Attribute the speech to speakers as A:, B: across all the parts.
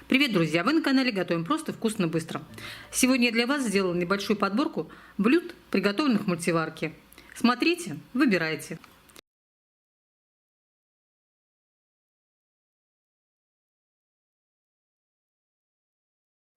A: Привет, друзья! Вы на канале Готовим просто, вкусно, быстро. Сегодня я для вас сделала небольшую подборку блюд, приготовленных в мультиварке. Смотрите, выбирайте.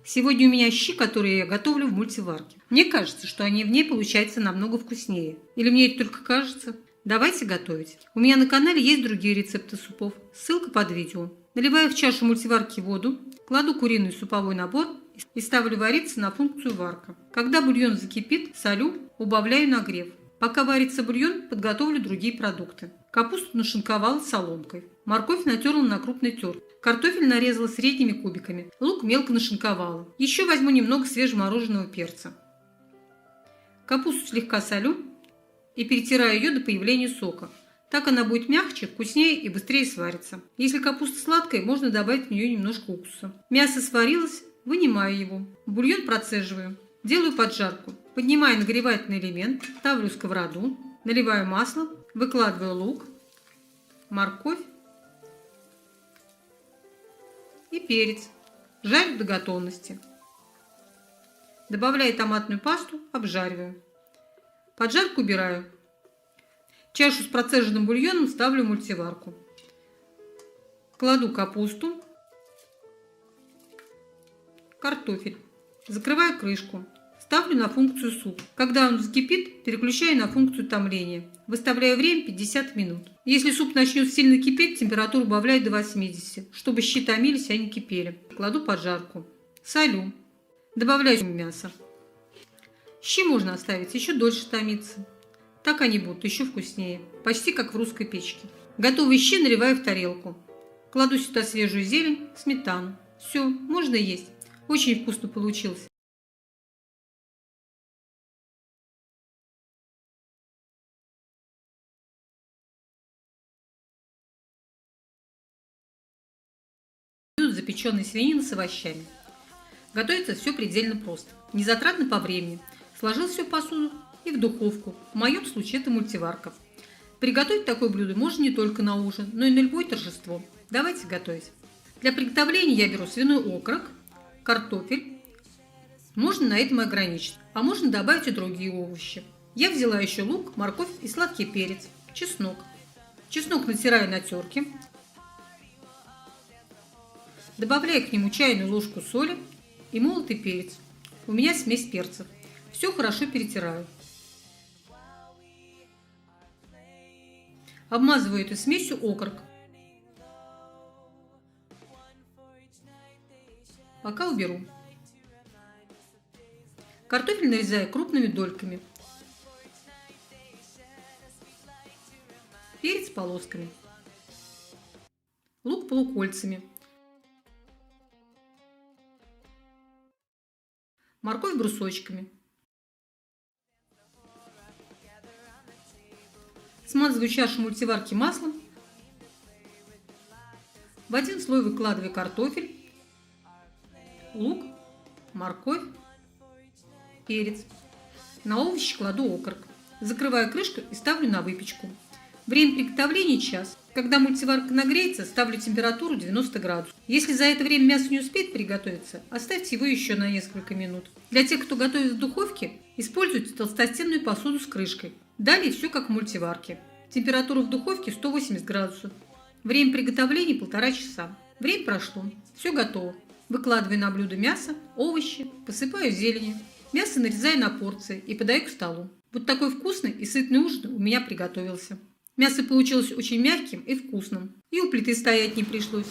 A: Сегодня у меня щи, которые я готовлю в мультиварке. Мне кажется, что они в ней получаются намного вкуснее. Или мне это только кажется? Давайте готовить. У меня на канале есть другие рецепты супов. Ссылка под видео. Наливаю в чашу мультиварки воду, кладу куриный суповой набор и ставлю вариться на функцию варка. Когда бульон закипит, солю, убавляю нагрев. Пока варится бульон, подготовлю другие продукты. Капусту нашинковала соломкой. Морковь натерла на крупной терке. Картофель нарезала средними кубиками. Лук мелко нашинковала. Еще возьму немного свежемороженого перца. Капусту слегка солю и перетираю ее до появления сока. Так она будет мягче, вкуснее и быстрее сварится. Если капуста сладкая, можно добавить в нее немножко уксуса. Мясо сварилось, вынимаю его. Бульон процеживаю. Делаю поджарку. Поднимаю нагревательный элемент, ставлю сковороду, наливаю масло, выкладываю лук, морковь и перец. Жарю до готовности. Добавляю томатную пасту, обжариваю. Поджарку убираю. Чашу с процеженным бульоном ставлю в мультиварку. Кладу капусту, картофель. Закрываю крышку. Ставлю на функцию суп. Когда он вскипит, переключаю на функцию томления. Выставляю время 50 минут. Если суп начнет сильно кипеть, температуру убавляю до 80, чтобы щи томились, а не кипели. Кладу поджарку. Солю. Добавляю мясо. Щи можно оставить еще дольше томиться. Так они будут еще вкуснее. Почти как в русской печке. Готовые щи наливаю в тарелку. Кладу сюда свежую зелень, сметану. Все, можно есть. Очень вкусно получилось. Запеченной свинины с овощами. Готовится все предельно просто. Незатратно по времени. Сложил все в посуду и в духовку. В моем случае это мультиварка. Приготовить такое блюдо можно не только на ужин, но и на любое торжество. Давайте готовить. Для приготовления я беру свиной окорок, картофель. Можно на этом ограничиться, а можно добавить и другие овощи. Я взяла еще лук, морковь и сладкий перец, чеснок. Чеснок натираю на терке. Добавляю к нему чайную ложку соли и молотый перец. У меня смесь перцев. Все хорошо перетираю. Обмазываю этой смесью окорок. Пока уберу. Картофель нарезаю крупными дольками. Перец полосками. Лук полукольцами. Морковь брусочками. Смазываю чашу мультиварки маслом. В один слой выкладываю картофель, лук, морковь, перец. На овощи кладу окорок. Закрываю крышку и ставлю на выпечку. Время приготовления час. Когда мультиварка нагреется, ставлю температуру 90 градусов. Если за это время мясо не успеет приготовиться, оставьте его еще на несколько минут. Для тех, кто готовит в духовке, используйте толстостенную посуду с крышкой. Далее все как в мультиварке. Температура в духовке 180 градусов. Время приготовления 1,5 часа. Время прошло. Все готово. Выкладываю на блюдо мясо, овощи, посыпаю зеленью. Мясо нарезаю на порции и подаю к столу. Вот такой вкусный и сытный ужин у меня приготовился. Мясо получилось очень мягким и вкусным. И у плиты стоять не пришлось.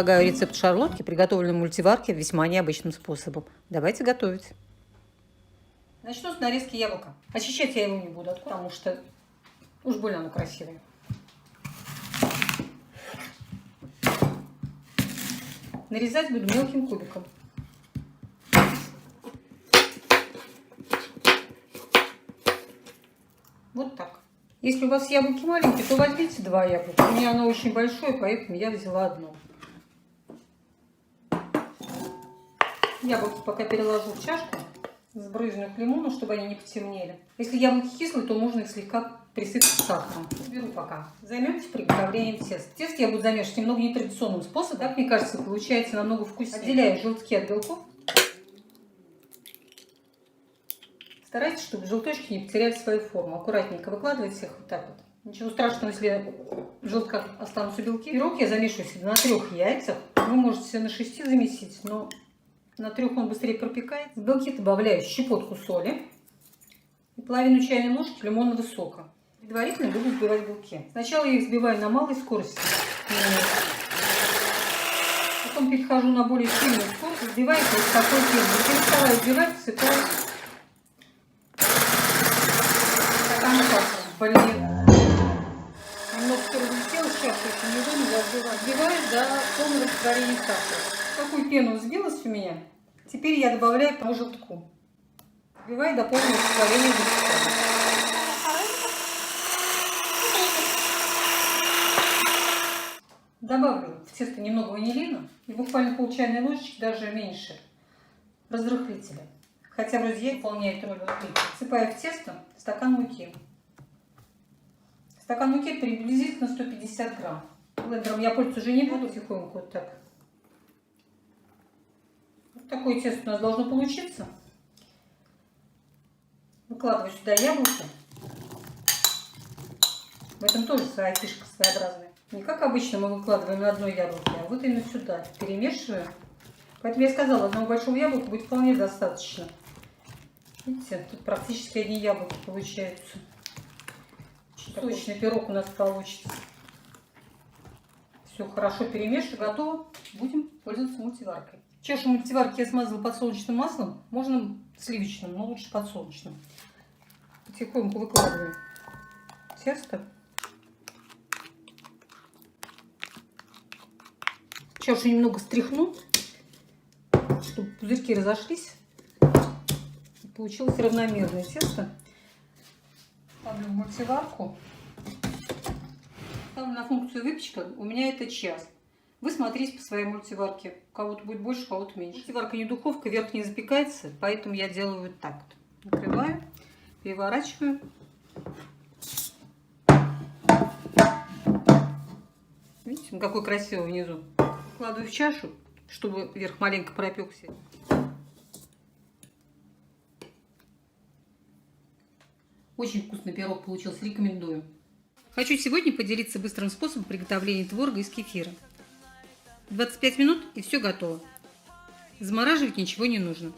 A: Предлагаю рецепт шарлотки, приготовленной в мультиварке весьма необычным способом. Давайте готовить. Начну с нарезки яблока. Очищать я его не буду, потому что уж больно оно красивое. Нарезать буду мелким кубиком. Вот так. Если у вас яблоки маленькие, то возьмите 2 яблока. У меня оно очень большое, поэтому я взяла одно. Яблоки пока переложу в чашку, сбрызну их лимону, чтобы они не потемнели. Если яблоки кислые, то можно их слегка присыпать сахаром. Беру пока. Займемся приготовлением теста. Тесто я буду замешивать немного нетрадиционным способом. Так, мне кажется, получается намного вкуснее. Отделяю желтки от белков. Старайтесь, чтобы желточки не потеряли свою форму. Аккуратненько выкладывайте их вот так вот. Ничего страшного, если в желтках останутся белки. Пирог я замешиваю на 3 яйцах. Вы можете на 6 замесить, но на 3 он быстрее пропекается. В белки добавляю щепотку соли и половину чайной ложки лимонного сока. Предварительно буду взбивать белки. Сначала я их взбиваю на малой скорости. Потом перехожу на более сильную скорость. Взбиваю их вот такой пеной. Не переставая взбивать, всыпаю немного все разлетело, сейчас очень неудобно, я взбиваю до полного растворения сахара. Такую пену взбилась у меня. Теперь я добавляю по желтку. Взбиваю до полного растворения желтка. Добавлю в тесто немного ванилина и буквально пол чайной ложечки, даже меньше, разрыхлителя. Хотя вроде я выполняет роль разрыхлителя. Всыпаю в тесто стакан муки. Стакан муки приблизительно 150 грамм. Блендером я пользоваться уже не буду, тихонько вот так. Вот такое тесто у нас должно получиться. Выкладываю сюда яблоко. В этом тоже своя фишка своеобразная. Не как обычно мы выкладываем на одно яблоко, а вот именно сюда перемешиваю. Поэтому я сказала, одного большого яблока будет вполне достаточно. Видите, тут практически одни яблоки получаются. Сочный пирог у нас получится. Все хорошо перемешиваю, готово. Будем пользоваться мультиваркой. Чашу мультиварки я смазала подсолнечным маслом. Можно сливочным, но лучше подсолнечным. Потихоньку выкладываю тесто. Чашу немного стряхну, чтобы пузырьки разошлись. Получилось равномерное тесто. Ставлю в мультиварку. Ставлю на функцию выпечка. У меня это час. Вы смотрите по своей мультиварке. У кого-то будет больше, у кого-то меньше. Мультиварка не духовка, вверх не запекается, поэтому я делаю вот так вот. Накрываю, переворачиваю. Видите, какой красивый внизу. Кладу в чашу, чтобы верх маленько пропекся. Очень вкусный пирог получился, рекомендую. Хочу сегодня поделиться быстрым способом приготовления творога из кефира. 25 минут и все готово. Замораживать ничего не нужно.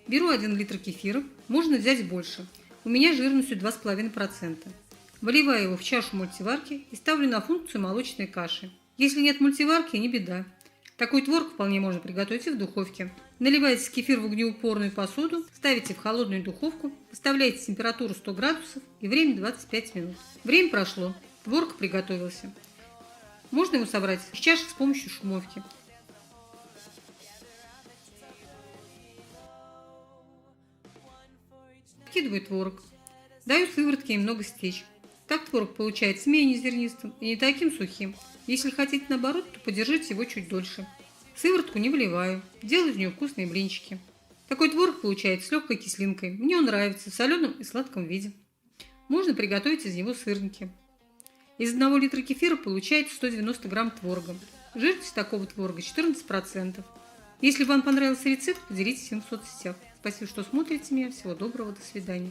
A: Беру 1 литр кефира, можно взять больше. У меня жирностью 2,5%. Выливаю его в чашу мультиварки и ставлю на функцию молочной каши. Если нет мультиварки, не беда. Такой творог вполне можно приготовить и в духовке. Наливаете кефир в огнеупорную посуду, ставите в холодную духовку, выставляете температуру 100 градусов и время 25 минут. Время прошло, творог приготовился. Можно его собрать из чашек с помощью шумовки. Вкидываю творог. Даю сыворотке немного стечь. Так творог получается менее зернистым и не таким сухим. Если хотите наоборот, то подержите его чуть дольше. Сыворотку не выливаю, делаю из нее вкусные блинчики. Такой творог получается с легкой кислинкой. Мне он нравится в соленом и сладком виде. Можно приготовить из него сырники. Из 1 литра кефира получается 190 грамм творога. Жирность такого творога 14%. Если вам понравился рецепт, поделитесь им в соцсетях. Спасибо, что смотрите меня. Всего доброго, до свидания.